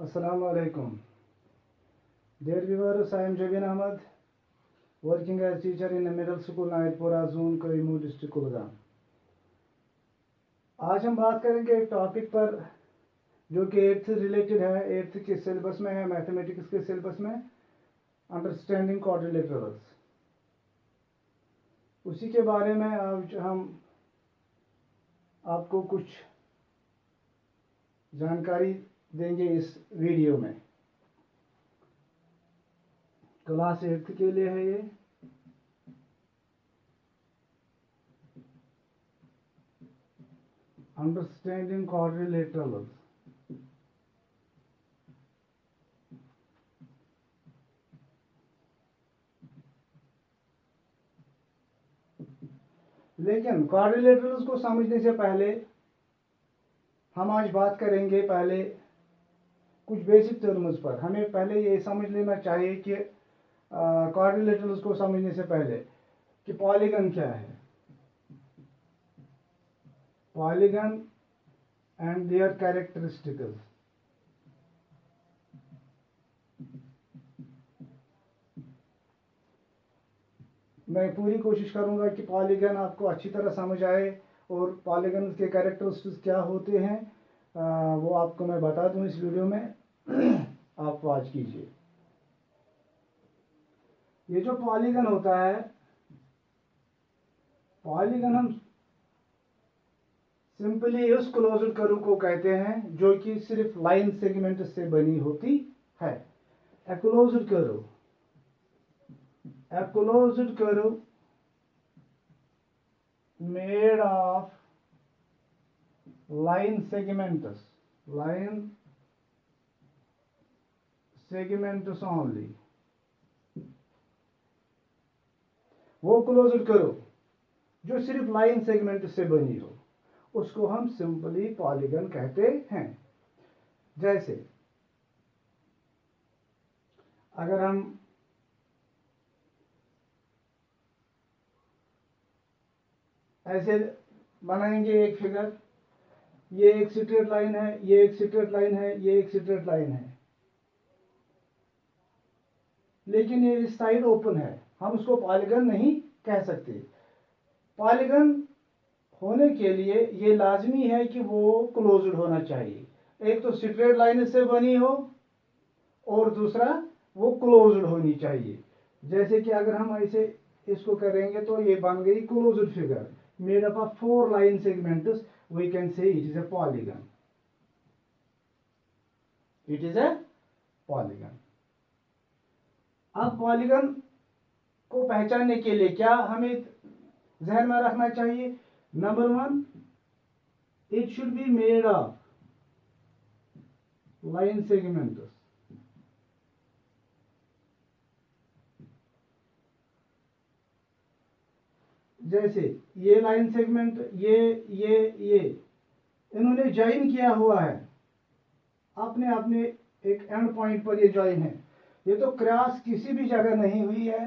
Assalamu alaikum. Dear viewers, I am Jabin Ahmad, working as teacher in a middle school नायतपुरा zone Kohinoor district Kulgam. आज हम बात करेंगे एक topic पर जो कि 8th से रिलेटेड है, 8th के सिलेबस में है, मैथमेटिक्स के सिलेबस में, अंडरस्टैंडिंग क्वाड्रिलेटरल्स। उसी के बारे में आज हम आपको कुछ जानकारी देंगे इस वीडियो में। क्लास 8th के लिए है ये। Understanding quadrilaterals. लेकिन क्वाड्रिलेटरल्स को समझने से पहले हम आज बात करेंगे पहले कुछ बेसिक टर्म्स पर। हमें पहले ये समझ लेना चाहिए कि क्वाड्रिलेटरल्स को समझने से पहले कि पॉलीगन क्या है, पॉलीगन एंड देयर कैरेक्टरिस्टिक्स। मैं पूरी कोशिश करूंगा कि पॉलीगन आपको अच्छी तरह समझ आए और पॉलीगन के कैरेक्टरिस्टिक्स क्या होते हैं वो आपको मैं बता दूं इस वीडियो में। आप वॉच कीजिए। ये जो पॉलीगन होता है, पॉलीगन हम सिंपली उस क्लोज्ड कर्व को कहते हैं जो कि सिर्फ लाइन सेगमेंट से बनी होती है। A closed curve, a closed curve made of line segments only। वो क्लोज्ड कर्व जो सिर्फ लाइन सेगमेंट से बनी हो उसको हम सिंपली पॉलीगन कहते हैं। जैसे अगर हम ऐसे बनाएंगे एक फिगर, ये एक स्ट्रेट लाइन है, ये एक स्ट्रेट लाइन है, ये एक स्ट्रेट लाइन है, लेकिन ये इस साइड ओपन है, हम उसको पॉलीगन नहीं कह सकते। पॉलीगन होने के लिए ये लाजमी है कि वो क्लोज्ड होना चाहिए। एक तो स्ट्रेट लाइन से बनी हो और दूसरा वो क्लोज्ड होनी चाहिए। जैसे कि अगर हम ऐसे इसको करेंगे तो ये बन गई closed figure made up of 4 line segments। We can say it is a polygon। It is a polygon। अब पॉलीगन को पहचानने के लिए क्या हमें जहन में रखना चाहिए? Number 1, it should be made of line segments। जैसे ये लाइन सेगमेंट, ये इन्होंने ज्वाइन किया हुआ है, अपने अपने एक एंड पॉइंट पर ये ज्वाइन है। ये तो क्रॉस किसी भी जगह नहीं हुई है।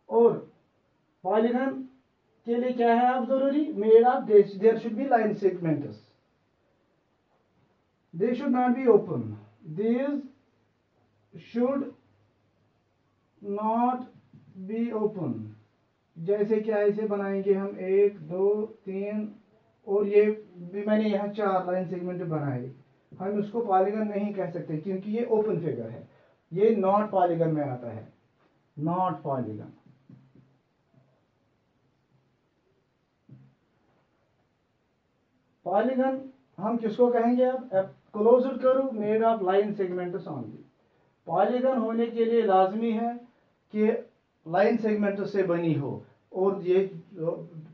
और पॉलीगन के लिए क्या है अब जरूरी? Made of their should B line segments, they should not be open, these should not be open. जैसे कि ऐसे बनाएंगे हम 1 2 3 और ये भी मैंने यहाँ 4 लाइन सेगमेंट बनाए। हम उसको पॉलीगन नहीं कह सकते क्योंकि ये ओपन फिगर है, ये नॉट पॉलीगन में आता है, नॉट पॉलीगन। पॉलीगन हम किसको कहेंगे अब? Closed curve made of line segments only. Polygon होने के लिए लाजमी है कि लाइन सेगमेंट से बनी हो और ये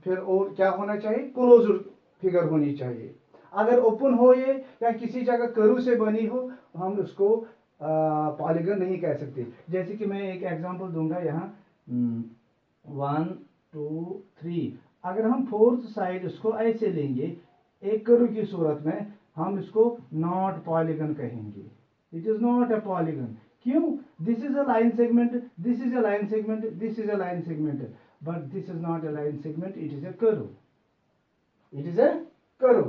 फिर और क्या होना चाहिए? क्लोज्ड फिगर होनी चाहिए। अगर ओपन हो ये या किसी जगह कर्व से बनी हो हम उसको पॉलीगन नहीं कह सकते। जैसे कि मैं एक एग्जांपल दूंगा यहाँ 1 2 3। अगर हम 4th साइड इसको ऐसे लेंगे एक कर्व की सूरत में, हम इसको नॉट पॉलीगन कहेंगे। It is not a polygon. क्यों? This is a line segment, this is a line segment, this is a line segment, but this is not a line segment, it is a curve. It is a curve.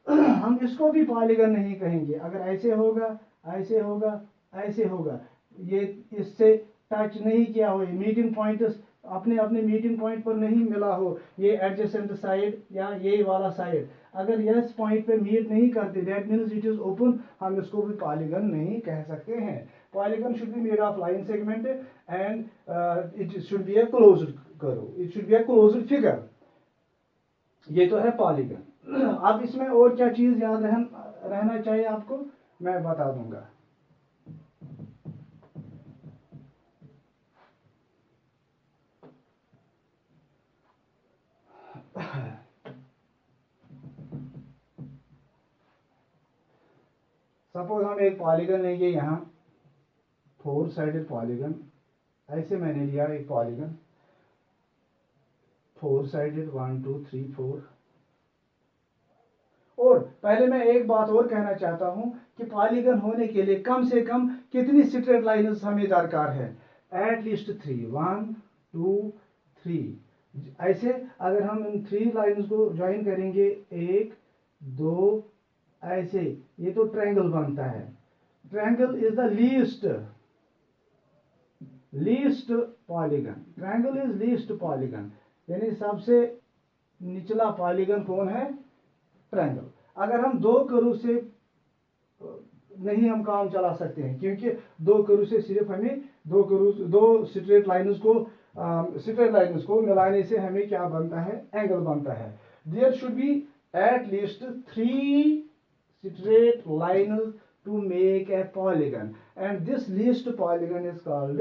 हम इसको भी polygon नहीं कहेंगे। अगर ऐसे होगा, ऐसे होगा, ऐसे होगा, ये इससे टच नहीं किया हो, मीटिंग पॉइंट अपने अपने मीटिंग पॉइंट पर नहीं मिला हो, ये एडजेसेंट साइड या ये वाला साइड अगर ये इस पॉइंट पे मीट नहीं करते, that means it is open, हम इसको भी पॉलीगन नहीं कह सकते हैं। Polygon should be made of line segment and it should be a closed curve, it should be a closed figure. ये तो है पॉलीगन। अब इसमें और क्या चीज याद रहना चाहिए आपको, मैं बता दूंगा। सपोज हम एक पॉलीगन लेंगे यहाँ, 4 साइडेड पॉलीगन, ऐसे मैंने लिया एक पॉलीगन 4 साइडेड 1 2 3 4। और पहले मैं एक बात और कहना चाहता हूं कि पॉलीगन होने के लिए कम से कम कितनी स्ट्रेट लाइन्स हमें दरकार है, एट लीस्ट 3, 1 2 3। ऐसे अगर हम इन 3 लाइन्स को ज्वाइन करेंगे, 1 2, ऐसे ये तो ट्रायंगल बनता है। Triangle is the least polygon, triangle is least polygon, यानी सबसे निचला पॉलीगन कौन है, ट्रायंगल। अगर हम 2 कर्व से नहीं हम काम चला सकते हैं, क्योंकि 2 कर्व से सिर्फ हमें 2 स्ट्रेट लाइन्स को मिलाने से हमें क्या बनता है, एंगल बनता है। There should be at least 3 straight lines to make a polygon and this least polygon is called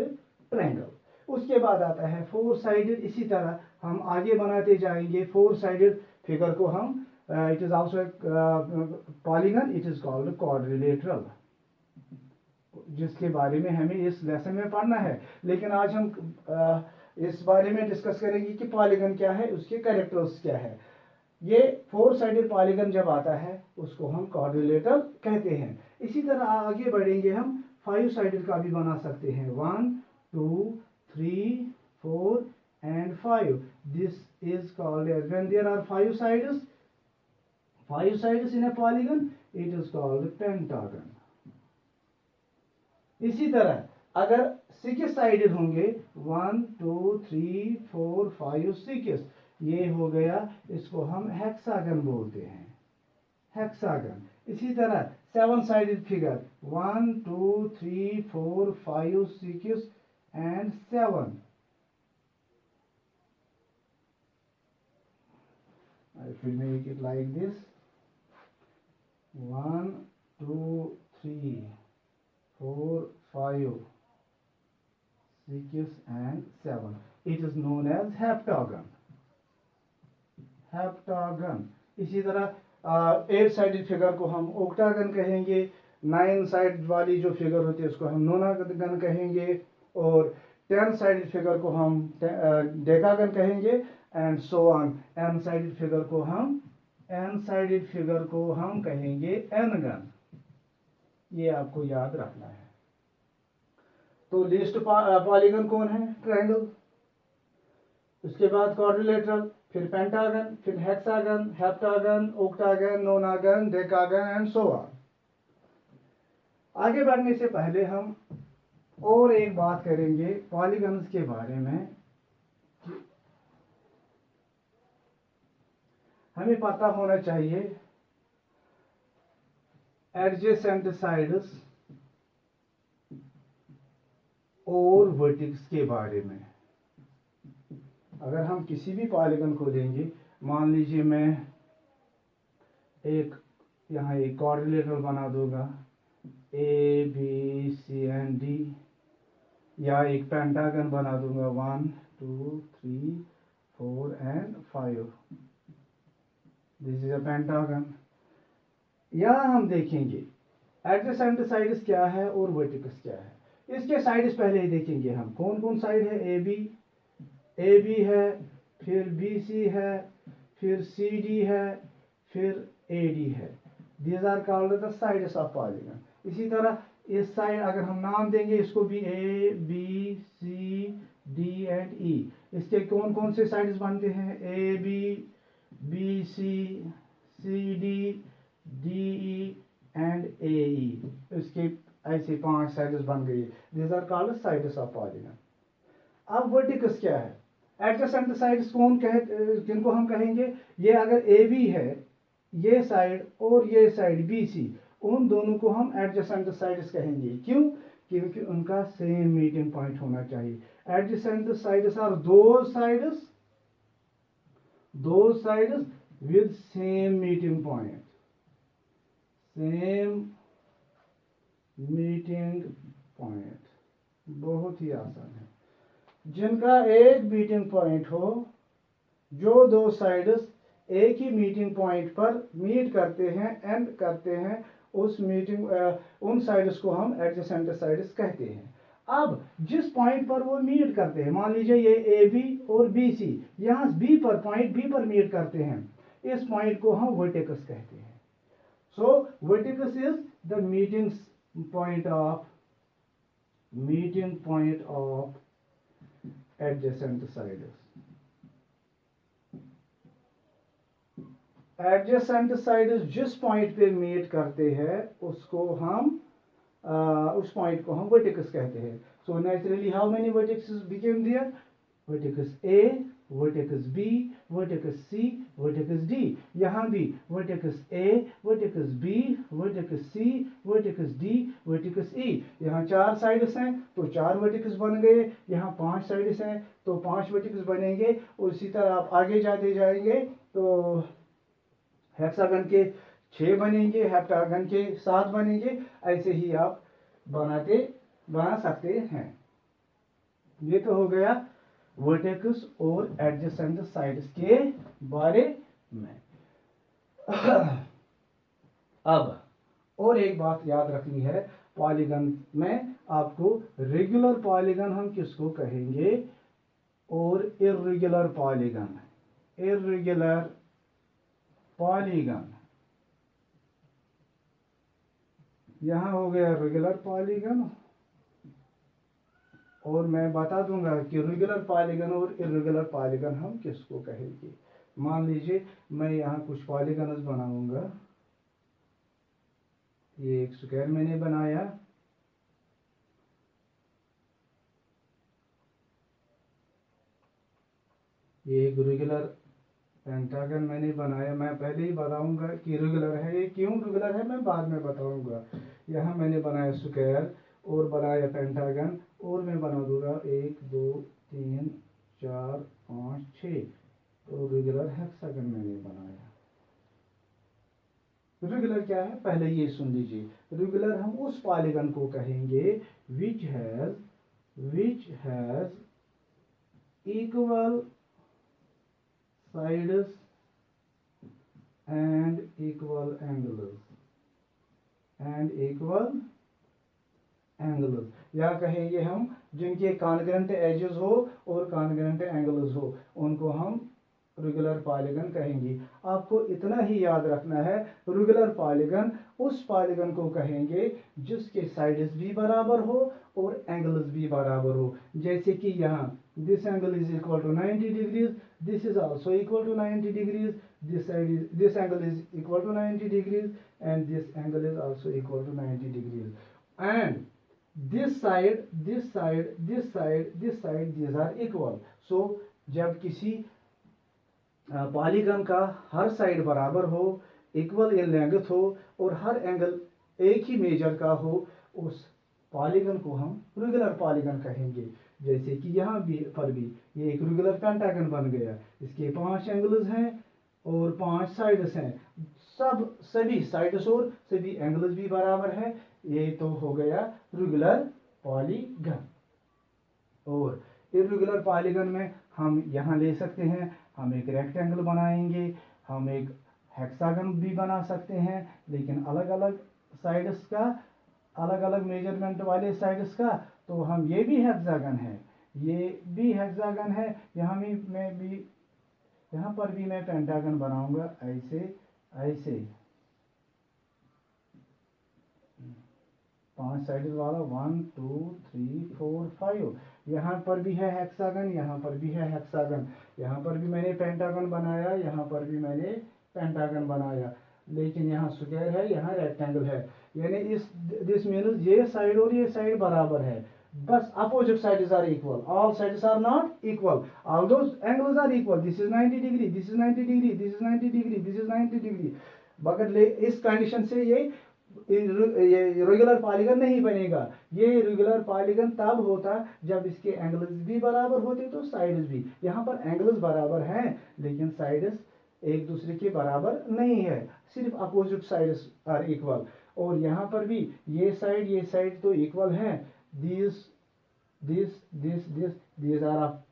triangle। उसके बाद आता है 4 साइडेड। इसी तरह हम आगे बनाते जाएंगे 4 साइडेड फिगर को हम it is also polygon, it is called quadrilateral, जिसके बारे में हमें इस लेसन में पढ़ना है। लेकिन आज हम इस बारे में डिस्कस करेंगे कि पॉलीगन क्या है, उसके कैरेक्टर्स क्या है। ये 4 साइडेड पॉलीगन जब आता है उसको हम क्वाड्रिलेटरल कहते हैं। इसी तरह आगे बढ़ेंगे, हम 5 साइडेड का भी बना सकते हैं, 1 2 3 4 and 5। This is called as when there are 5 sides in a polygon, it is called pentagon। इसी तरह अगर 6 साइडेड होंगे, 1 2 3 4 5 6, ये हो गया, इसको हम हेक्सागन बोलते हैं, हेक्सागन। इसी तरह 7 sided figure, 1 2 3 4 5 6 and 7। I will make it like this, 1 2 3 4 5 6 and 7। It is known as heptagon, heptagon. इसी तरह 8 साइडेड फिगर को हम ओक्टागन कहेंगे, 9 साइड वाली जो फिगर होती है उसको हम नोनागन कहेंगे, और 10 साइडेड फिगर को हम डेकागन कहेंगे, and so on. n sided figure को हम कहेंगे एनगन। ये आपको याद रखना है। तो लीस्ट पॉलीगन कौन है, ट्रायंगल, उसके बाद क्वाड्रिलेटरल, फिर पेंटागन, फिर hexagon, heptagon, octagon, नोनागन, decagon and so on. आगे बढ़ने से पहले हम और एक बात करेंगे पॉलीगन्स के बारे में। हमें पता होना चाहिए एडजेसेंट साइड्स और वर्टेक्स के बारे में। अगर हम किसी भी पॉलीगन को लेंगे, मान लीजिए मैं एक यहाँ एक क्वाड्रिलेटरल बना दूंगा, A B C and D, या एक पेंटागन बना दूंगा, 1 2 3 4 and 5। This is a pentagon. यहाँ हम देखेंगे एडजेसेंट साइड्स क्या है और वर्टिकस क्या है। इसके साइड्स पहले ही देखेंगे हम, कौन कौन साइड है, ए बी है, फिर बी सी है, फिर सी डी है, फिर ए डी है। These are called the sides of polygon. इसी तरह इस साइड अगर हम नाम देंगे इसको भी, A B C D and E, इसके कौन कौन से साइड्स बनते हैं, A B C D DE and AE, इसके ऐसे 5 साइड्स बन गई। These are called sides of polygon. अब वर्टिकस क्या है? एडजेसेंट साइड्स कौन जिनको हम कहेंगे, ये अगर AB है, ये साइड और ये साइड BC, उन दोनों को हम एडजेसेंट साइड्स कहेंगे। क्यों? क्योंकि उनका सेम मीटिंग पॉइंट होना चाहिए। Adjacent sides are those sides with same meeting point, same meeting point। बहुत ही आसान है। जिनका एक मीटिंग पॉइंट हो, जो दो साइड्स एक ही मीटिंग पॉइंट पर मीट करते हैं, एंड करते हैं, उन साइड्स को हम एडजेसेंट साइड्स कहते हैं। अब जिस पॉइंट पर वो मीट करते हैं, मान लीजिए ये AB और BC, यहाँ पॉइंट B पर मीट करते हैं, इस पॉइंट को हम वर्टिकस कहते हैं। So vertices is the meeting point of adjacent sides. Adjacent sides जिस पॉइंट पे मीट करते हैं, उस पॉइंट को हम वर्टिकस कहते हैं। So naturally how many vertices became there? Vertices A, vertices B, vertices C, vertices D। यहाँ भी वर्टिकस A, vertices B, vertices C, vertices D, वर्टिकस E। यहाँ 4 साइड्स हैं तो 4 वर्टिकस बन गए। यहाँ 5 साइड्स हैं तो 5 वर्टिकस बनेंगे। और इसी तरह आप आगे जाते जाएंगे तो हेक्सागन के 6 बनेंगे, हेप्टागन के 7 बनेंगे। ऐसे ही आप बना सकते हैं। ये तो हो गया वर्टेक्स और एडजेसेंट साइड्स के बारे में। अब और एक बात याद रखनी है, पॉलीगन में आपको रेगुलर पॉलीगन हम किसको कहेंगे और इर्रेगुलर पॉलीगन। इर्रेगुलर पॉलीगन, यहां हो गया रेगुलर पॉलीगन, और मैं बता दूंगा कि रेगुलर पॉलीगन और इर्रेगुलर पॉलीगन हम किसको कहेंगे। मान लीजिए मैं यहाँ कुछ पॉलीगन्स बनाऊंगा। ये एक स्क्वायर मैंने बनाया, ये एक रेगुलर पेंटागन मैंने बनाया। मैं पहले ही बताऊंगा कि रेगुलर है, ये क्यों रेगुलर है मैं बाद में बताऊंगा। यहाँ मैंने बनाया स्क्वायर और बनाया पेंटागन, और मैं बना दूंगा 1 2 3 4 5 6, तो रेगुलर हेक्सागन मैंने बनाया। रेगुलर क्या है पहले ये सुन लीजिए। रेगुलर हम उस पॉलीगन को कहेंगे which has equal sides and equal angles, या कहेंगे हम जिनके कॉन्ग्रुएंट एजेस हो और कॉन्ग्रुएंट एंगल्स हो, उनको हम रेगुलर पॉलीगन कहेंगे। आपको इतना ही याद रखना है, रेगुलर पॉलीगन उस पॉलीगन को कहेंगे जिसके साइड्स भी बराबर हो और एंगल्स भी बराबर हो। जैसे कि यहाँ this angle is equal to 90 degrees, this is also equal to 90 degrees, this angle is equal to 90 degrees and this angle is also equal to 90 degrees, and this side these are equal। so जब किसी polygon का हर side बराबर हो, equal in length हो और हर angle एक ही major का हो, उस पॉलीगन को हम रेगुलर पॉलीगन कहेंगे। जैसे कि यहाँ पर भी ये एक रेगुलर पेंटागन बन गया, इसके 5 एंगल्स हैं और 5 साइड्स हैं, सभी साइड्स और सभी एंगल्स भी बराबर है। ये तो हो गया रेगुलर पॉलीगन। और इर्रेगुलर पॉलीगन में हम यहाँ ले सकते हैं, हम एक रेक्टेंगल बनाएंगे, हम एक हेक्सागन भी बना सकते हैं, लेकिन अलग अलग साइड्स का, अलग अलग मेजरमेंट वाले साइड्स का। तो हम ये भी हेक्सागन है, ये भी हेक्सागन है, यहाँ पर भी मैं पेंटागन बनाऊंगा ऐसे 5 साइड वाला 1 2 3 4 5। यहाँ पर भी है हेक्सागन, यहाँ पर भी है हेक्सागन, यहाँ पर भी मैंने पेंटागन बनाया, यहाँ पर भी मैंने पेंटागन बनाया। लेकिन यहाँ स्क्वायर है, यहाँ रेक्टेंगल है, यानी इस दिस मीन्स ये साइड और ये साइड बराबर है, बस opposite sides are equal, all sides are not equal, although angles are equal, this is 90 degree, this is 90 degree, this is 90 degree, this is 90 degree, मगर इस कंडीशन से ये रेगुलर पॉलीगन नहीं बनेगा। ये रेगुलर पॉलीगन तब होता जब इसके एंगल्स भी बराबर होते तो साइड्स भी, यहाँ पर एंगल्स बराबर हैं लेकिन साइड्स एक दूसरे के बराबर नहीं है, सिर्फ अपोजिट साइड्स आर इक्वल। और यहाँ पर भी ये साइड तो इक्वल हैं, this are of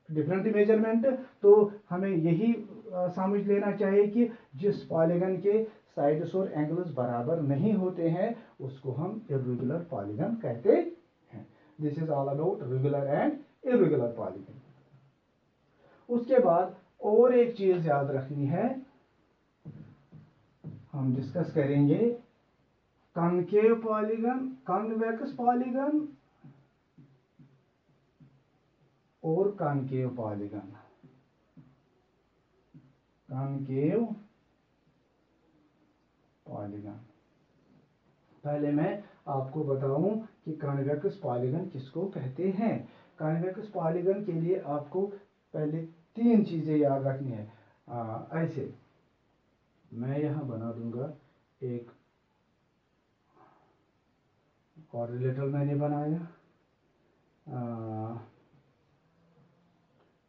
different measurement. तो हमें यही समझ लेना चाहिए कि जिस पॉलीगन के साइड्स और एंगल्स बराबर नहीं होते हैं उसको हम इर्रेगुलर पॉलीगन कहते हैं। This is all about regular and irregular polygon. उसके बाद और एक चीज याद रखनी है, हम डिस्कस करेंगे कॉनकेव पॉलीगन, कॉन्वेक्स पॉलीगन और कॉनकेव पॉलीगन। कॉनकेव पॉलीगन, पहले मैं आपको बताऊं कि कॉन्वेक्स पॉलीगन किसको कहते हैं। कॉन्वेक्स पॉलीगन के लिए आपको पहले 3 चीजें याद रखनी है। ऐसे मैं यहां बना दूंगा, एक क्वाड्रिलेटरल मैंने बनाया,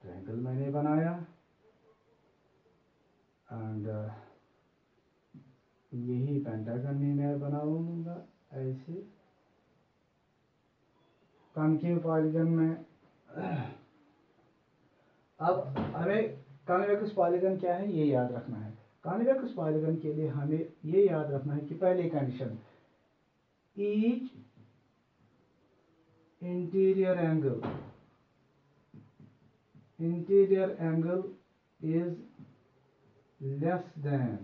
ट्रायंगल मैंने बनाया, एंड यही पेंटागन भी मैं बनाऊंगा ऐसे। कॉनकेव पॉलीगन में अब हमें कॉन्वेक्स पॉलीगन क्या है ये याद रखना है। कॉन्वेक्स पॉलीगन के लिए हमें ये याद रखना है कि पहली condition, each interior angle is less than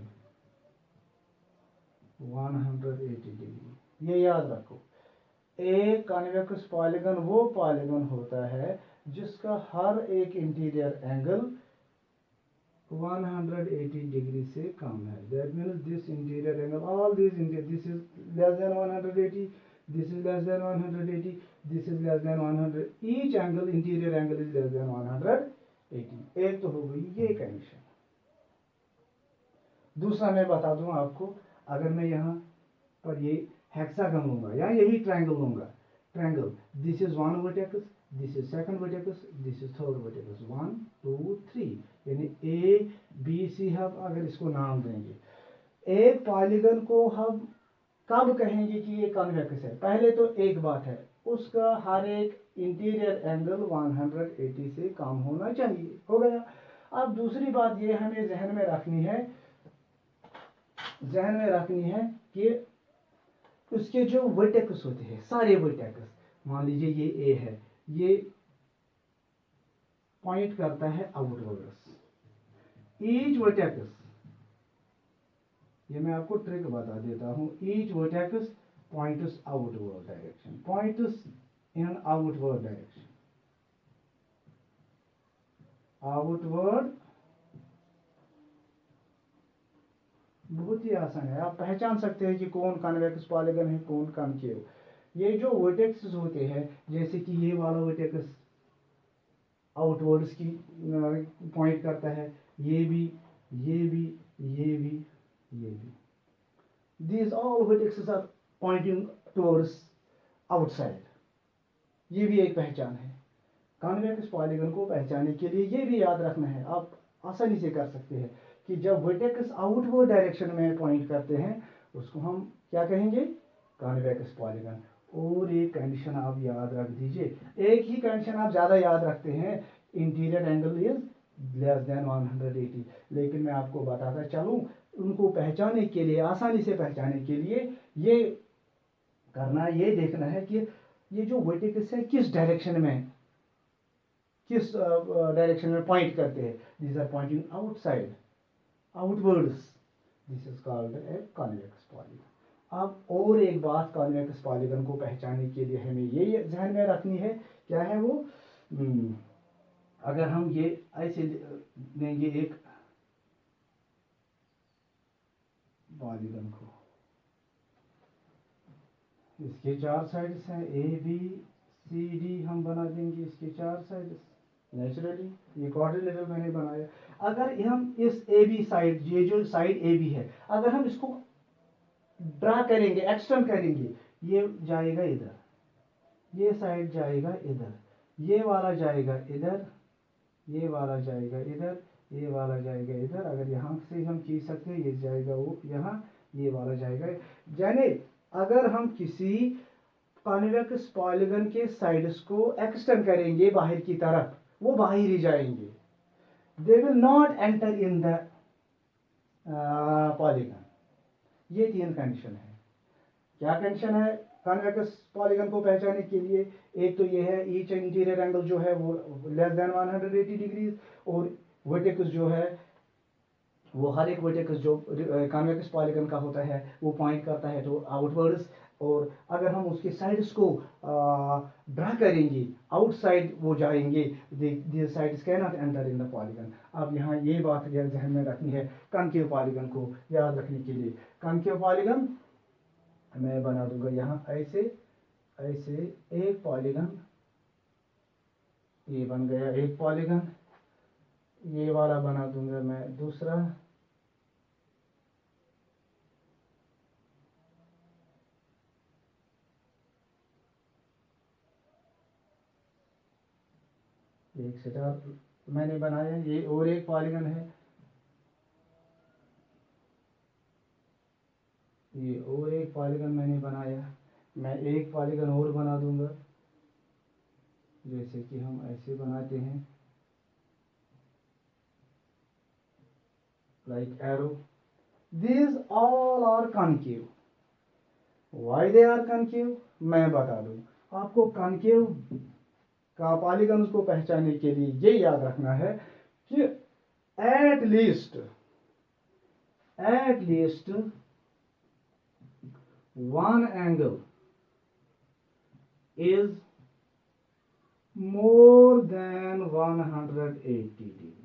180 degree. ये याद रखो, एक कॉन्वेक्स पॉलीगन वो पॉलीगन होता है जिसका हर एक इंटीरियर एंगल 180 डिग्री से कम है। That means this interior angle, all this this is less than 180, this is less than 180, this is less than 100, each angle interior angle is less than 180। एक तो हो गई ये कंडीशन। दूसरा मैं बता दूं आपको, अगर मैं यहाँ पर ये हेक्सागन लूंगा या यही ट्रायंगल लूंगा, triangle, this is 1 vertex, this is second vertex, this is third vertex, 1 2 3, यानी ए बी सी हम अगर इसको नाम देंगे। एक पॉलीगन को हम कब कहेंगे कि ये कॉन्वेक्स है? पहले तो एक बात है, उसका हर एक इंटीरियर एंगल 180 से कम होना चाहिए, हो गया। अब दूसरी बात ये हमें जहन में रखनी है कि उसके जो वर्टेक्स होते हैं, सारे वर्टेक्स, मान लीजिए ये ए है, ये पॉइंट करता है आउटवर्ड्स, ईच वर्टेक्स, ये मैं आपको ट्रिक बता देता हूं, each vertex points outward direction, points in outward direction, outward. बहुत ही आसान है, आप पहचान सकते हैं कि कौन कॉन्वेक्स पॉलीगन है, कौन कॉनकेव। ये जो वर्टेक्स होते हैं, जैसे कि ये वाला वर्टेक्स आउटवर्ड्स की पॉइंट करता है, ये भी, ये भी, ये भी, ये भी, these all vertices are pointing towards outside। ये भी एक पहचान है। कॉन्वेक्स पॉलीगन को पहचानने के लिए ये भी याद रखना है, आप आसानी से कर सकते हैं कि जब वर्टेक्स आउटवर्ड डायरेक्शन में पॉइंट करते हैं उसको हम क्या कहेंगे? Convex polygon. और एक कंडीशन आप याद रख दीजिए, एक ही कंडीशन आप ज़्यादा याद रखते हैं, interior angle is less than 180। लेकिन मैं आपको बताता चलूँ, उनको पहचानने के लिए, आसानी से पहचानने के लिए ये करना, ये देखना है कि ये जो वर्टेक्स है किस डायरेक्शन में पॉइंट करते हैं। These are pointing outside, outwards, this is called a convex polygon. अब और एक बात कॉन्वेक्स पॉलीगन को पहचानने के लिए हमें ये ध्यान में रखनी है, क्या है वो? अगर हम ये ऐसे लेंगे, एक पॉलीगन को। इसके 4 साइड्स हैं, ए बी सी डी हम बना देंगे इसके 4 साइड्स नेचुरली। ये क्वाड्रिलेटरल मैंने बनाया। अगर हम इस ए बी साइड, ये जो साइड ए बी है, अगर हम इसको ड्रा करेंगे, एक्सटेंड करेंगे, ये जाएगा इधर, ये साइड जाएगा इधर, ये वाला जाएगा इधर, ये वाला जाएगा इधर, ये वाला जाएगा इधर। अगर यहाँ से हम खींच सकते हैं, ये जाएगा वो यहाँ, ये वाला जाएगा। यानी अगर हम किसी कॉन्वेक्स पॉलीगन के साइड्स को एक्सटेंड करेंगे बाहर की तरफ, वो बाहर ही जाएंगे, they will not enter in the polygon. ये 3 कंडीशन है। क्या कंडीशन है कॉन्वेक्स पॉलीगन को पहचानने के लिए? एक तो ये है ईच इंटीरियर एंगल जो है वो लेस देन 180 डिग्री, और वर्टेक्स जो है वो हर एक वर्टेक्स जो कॉन्वेक्स पॉलीगन का होता है वो पॉइंट करता है तो आउटवर्ड्स। और अगर हम उसके साइड्स को ड्रा करेंगे, आउटसाइड वो जाएंगे, this sides can not enter in the polygon. अब यहाँ ये बात ध्यान में रखनी है कॉन्केव पॉलीगन को याद रखने के लिए। कॉन्केव पॉलीगन मैं बना दूंगा यहाँ ऐसे ऐसे एक पॉलीगन, ये बन गया एक पॉलीगन। ये वाला बना दूंगा मैं दूसरा, एक स्टार मैंने बनाया। ये और एक पॉलीगन है, ये और एक पॉलीगन मैंने बनाया। मैं एक पॉलीगन और बना दूंगा, जैसे कि हम ऐसे बनाते हैं like arrow. These all are concave. Why they are concave? मैं बता दूं आपको। कॉन्केव का पॉलीगन को पहचानने के लिए ये याद रखना है कि at least one angle is more than 180 degree।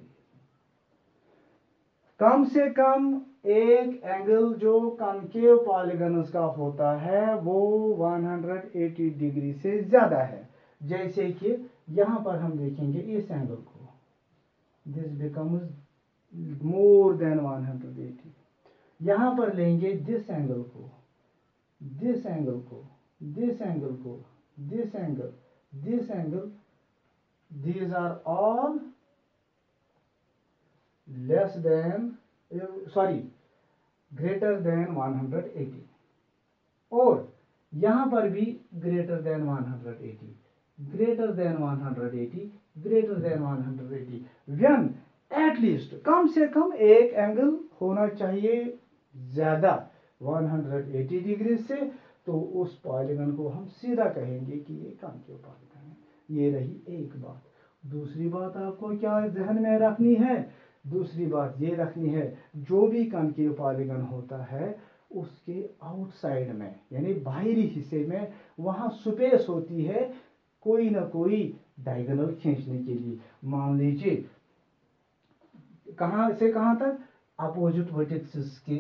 कम से कम एक एंगल जो कॉन्केव पॉलीगन्स का होता है वो 180 डिग्री से ज्यादा है। जैसे कि यहाँ पर हम देखेंगे इस एंगल को, दिस बिकम्स मोर देन 180। यहाँ पर लेंगे दिस एंगल को, दिस एंगल को, दिस एंगल को, this angle, this angle, these are all less than greater than 180। और यहाँ पर भी greater than 180, greater than 180, greater than 180। when at least कम से कम एक एंगल होना चाहिए ज्यादा 180 डिग्री से, तो उस पॉलीगन को हम सीधा कहेंगे कि ये कॉन्केव पॉलीगन है। ये रही एक बात। दूसरी बात आपको क्या ध्यान में रखनी है? दूसरी बात ये रखनी है, जो भी कॉन्केव पॉलीगन होता है उसके आउटसाइड में यानी बाहरी हिस्से में वहां स्पेस होती है कोई ना कोई डायगोनल खींचने के लिए। मान लीजिए कहां से कहां तक? अपोजिट वर्टेक्सेस के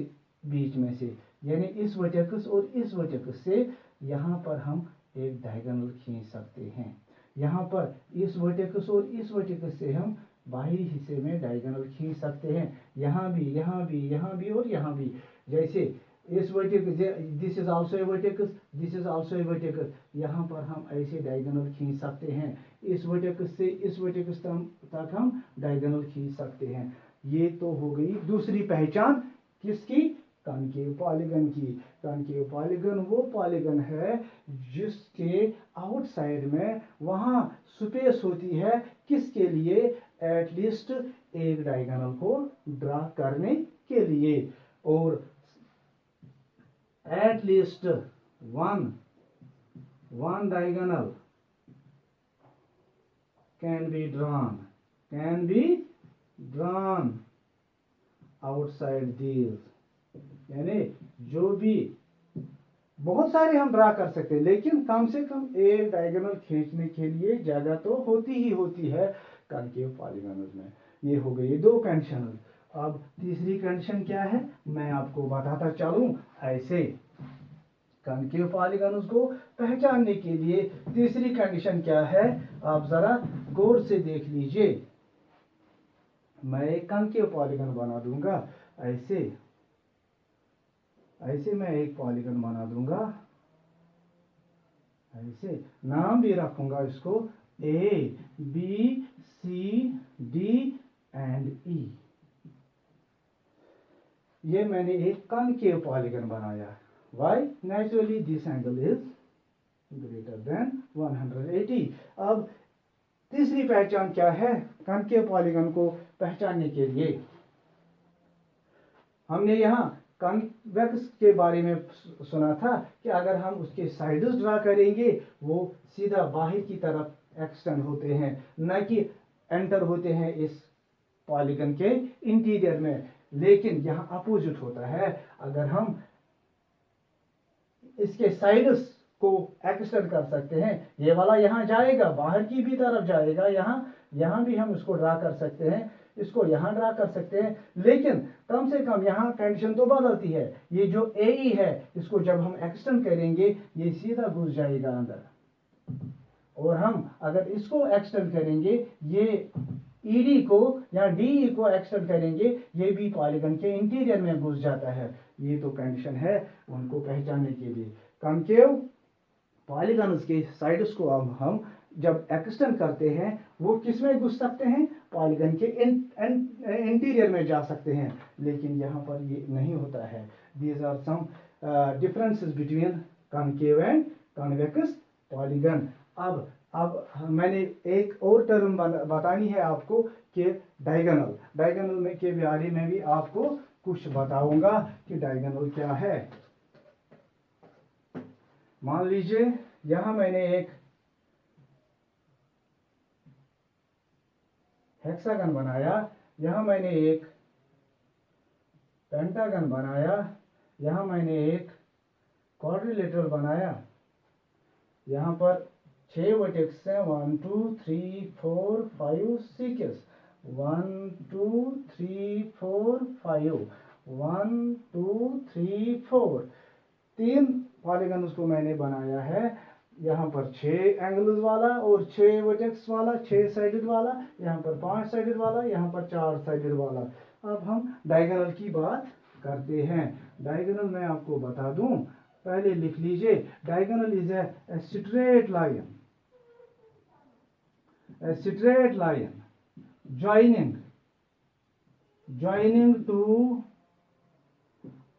बीच में से, यानी इस वर्टेक्स और इस वर्टेक्स से यहाँ पर हम एक डायगोनल खींच सकते हैं। यहाँ पर इस वर्टेक्स और इस वर्टेक्स से हम बाहरी हिस्से में डायगोनल खींच सकते हैं। यहाँ भी, यहाँ भी, यहाँ भी और यहाँ भी। जैसे इस vertex, this is also a vertex, this is also a vertex, यहाँ पर हम ऐसे डायगोनल खींच सकते हैं। इस वर्टेक्स से इस वर्टेक्स तक हम डायगोनल खींच सकते हैं। ये तो हो गई दूसरी पहचान किसकी? कॉन्केव पॉलीगन की। कॉन्केव पॉलीगन वो पॉलीगन है जिसके आउटसाइड में वहां स्पेस होती है किसके लिए? एटलीस्ट एक डायगोनल को ड्रा करने के लिए। और at least one diagonal can be drawn outside these. यानी जो भी बहुत सारे हम ड्रा कर सकते हैं, लेकिन कम से कम एक डायगोनल खींचने के लिए जगह तो होती ही होती है कॉन्केव पॉलीगन में। ये हो गई 2 कंडीशन। अब तीसरी कंडीशन क्या है मैं आपको बताता चलूं। ऐसे कॉन्केव पॉलीगन्स को पहचानने के लिए तीसरी कंडीशन क्या है आप जरा गौर से देख लीजिए। मैं एक कॉन्केव पॉलीगन बना दूंगा, ऐसे ऐसे मैं एक पॉलीगन बना दूंगा, ऐसे नाम भी रखूंगा इसको A B C D and E. ये मैंने एक कॉन्केव पॉलीगन बनाया। Why? Naturally this angle is greater than 180। अब तीसरी पहचान क्या है कॉन्केव पॉलीगन को पहचानने के लिए? हमने यहाँ कॉन्वेक्स के बारे में सुना था कि अगर हम उसके साइड्स ड्रा करेंगे वो सीधा बाहर की तरफ एक्सटेंड होते हैं, न कि एंटर होते हैं इस पॉलीगन के इंटीरियर में। लेकिन यहाँ अपोजिट होता है। अगर हम इसके साइड्स को एक्सटेंड कर सकते हैं, ये वाला यहाँ जाएगा, बाहर की भी तरफ जाएगा, यहाँ भी हम इसको ड्रा कर सकते हैं, इसको यहाँ ड्रा कर सकते हैं। लेकिन कम से कम यहाँ कंडीशन तो बदलती है। ये जो AE है इसको जब हम एक्सटेंड करेंगे ये सीधा घुस जाएगा अंदर, और हम अगर इसको एक्सटेंड करेंगे ये ED को या DE को एक्सटेंड करेंगे ये भी पॉलीगन के इंटीरियर में घुस जाता है। ये तो कंडीशन है उनको पहचानने के लिए। कॉन्केव पॉलीगन्स के साइड्स को अब हम जब एक्सटेंड करते हैं वो किस में घुस सकते हैं? पॉलीगन के इंटीरियर में जा सकते हैं। लेकिन यहाँ पर ये नहीं होता है। These are some differences between concave and convex polygon. अब मैंने एक और टर्म बतानी है आपको कि डायगोनल में के बारे में भी आपको कुछ बताऊंगा कि डायगोनल क्या है। मान लीजिए यहां मैंने एक हेक्सागन बनाया, यहां मैंने एक पेंटागन बनाया, यहां मैंने एक क्वाड्रिलेटरल बनाया। यहां पर 6 वर्टेक्स हैं, 1 2 3 4 5 6, 1 2 3 4 5, 1 2 3 4। 3 पॉलीगन्स को मैंने बनाया है। यहाँ पर 6 एंगल्स वाला और 6 वर्टेक्स वाला, 6 साइडेड वाला, यहाँ पर 5 साइडेड वाला, यहाँ पर 4 साइडेड वाला। अब हम डायगोनल की बात करते हैं। डायगोनल मैं आपको बता दूं, पहले लिख लीजिए। Diagonal is a straight line joining to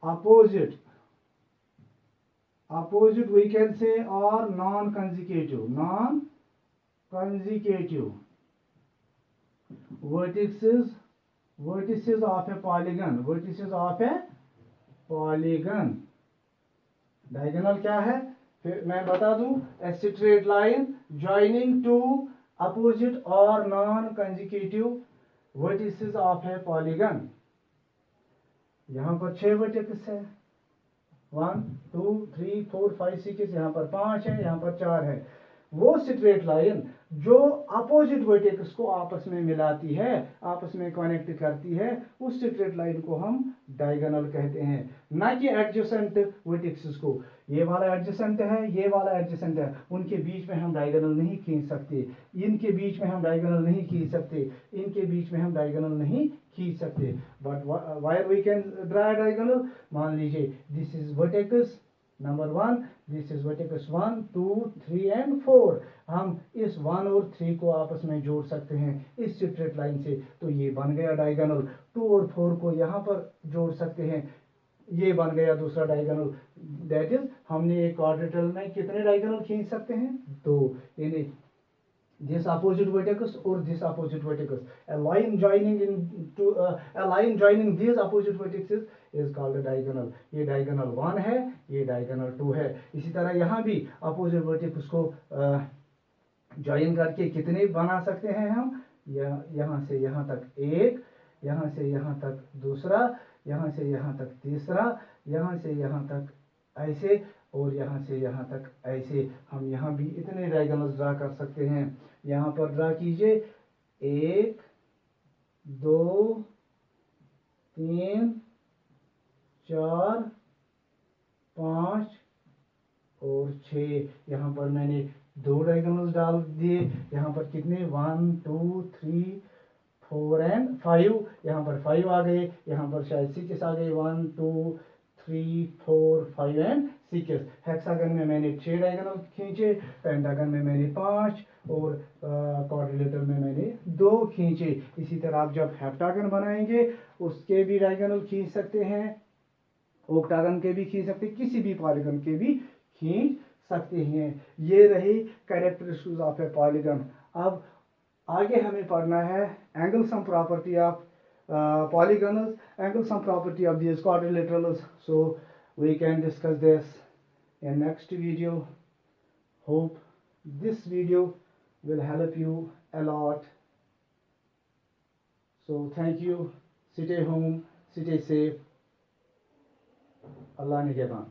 opposite we can say, or non-consecutive vertices of a polygon। Diagonal क्या है फिर मैं बता दूं, a straight line joining two opposite or non-consecutive vertices of a polygon। यहाँ पर 6 वर्टेक्स है, 1 2 3 4 5 6, यहाँ पर 5 है, यहाँ पर 4 है। वो स्ट्रेट लाइन जो अपोजिट वर्टेक्स को आपस में मिलाती है, आपस में कनेक्ट करती है, उस स्ट्रेट लाइन को हम डायगोनल कहते हैं, ना कि एडजेसेंट वर्टेक्स को। ये वाला एडजेसेंट है, ये वाला एडजेसेंट है, उनके बीच में हम डायगोनल नहीं खींच सकते, इनके बीच में हम डायगोनल नहीं खींच सकते, इनके बीच में हम डायगोनल नहीं खींच सकते। But where we can draw diagonal. मान लीजिए this is vertex number 1, this is vertex 1 2 3 and 4। हम इस 1 और 3 को आपस में जोड़ सकते हैं इस स्ट्रेट लाइन से, तो ये बन गया डायगोनल। 2 और 4 को यहाँ पर जोड़ सकते हैं, ये बन गया दूसरा डायगोनल। दैट इज हमने एक क्वाड्रेटल में कितने डायगोनल खींच सकते हैं? 2। यानी this opposite vertex or this opposite vertex, a line joining these opposite vertices is called a diagonal। ये diagonal 1 है, ये diagonal 2 है। इसी तरह यहाँ भी opposite vertex को ज्वाइन करके कितने बना सकते हैं हम? यहाँ से यहाँ तक एक, यहाँ से यहाँ तक दूसरा, यहाँ से यहाँ तक तीसरा, यहाँ से यहाँ तक ऐसे, और यहाँ से यहाँ तक ऐसे। हम यहाँ भी इतने डायगोनल्स ड्रा कर सकते हैं। यहाँ पर ड्रा कीजिए 1 2 3 4 5 और 6। यहाँ पर मैंने 2 डायगोनल्स डाल दिए। यहाँ पर कितने 1 2 3 4 एंड 5। यहाँ पर 5 आ गए। यहाँ पर शायद 6 आ गए 1 2 3 4 5 एंड 6। हेक्सागन में मैंने 6 डायगोनल खींचे, पेंटागन में मैंने 5 और क्वाड्रिलेटरल में मैंने 2 खींचे। इसी तरह आप जब हेप्टागन बनाएंगे उसके भी डायगोनल खींच सकते हैं, ऑक्टागन के भी खींच सकते हैं, किसी भी पॉलीगन के भी खींच सकते हैं। ये रही कैरेक्टरिस्टिक्स ऑफ ए पॉलीगन। अब आगे हमें पढ़ना है angle sum property of polygons, angle sum property of these quadrilaterals. So we can discuss this in next video. Hope this video will help you a lot. So thank you. Stay home, stay safe. Allah Nigeban.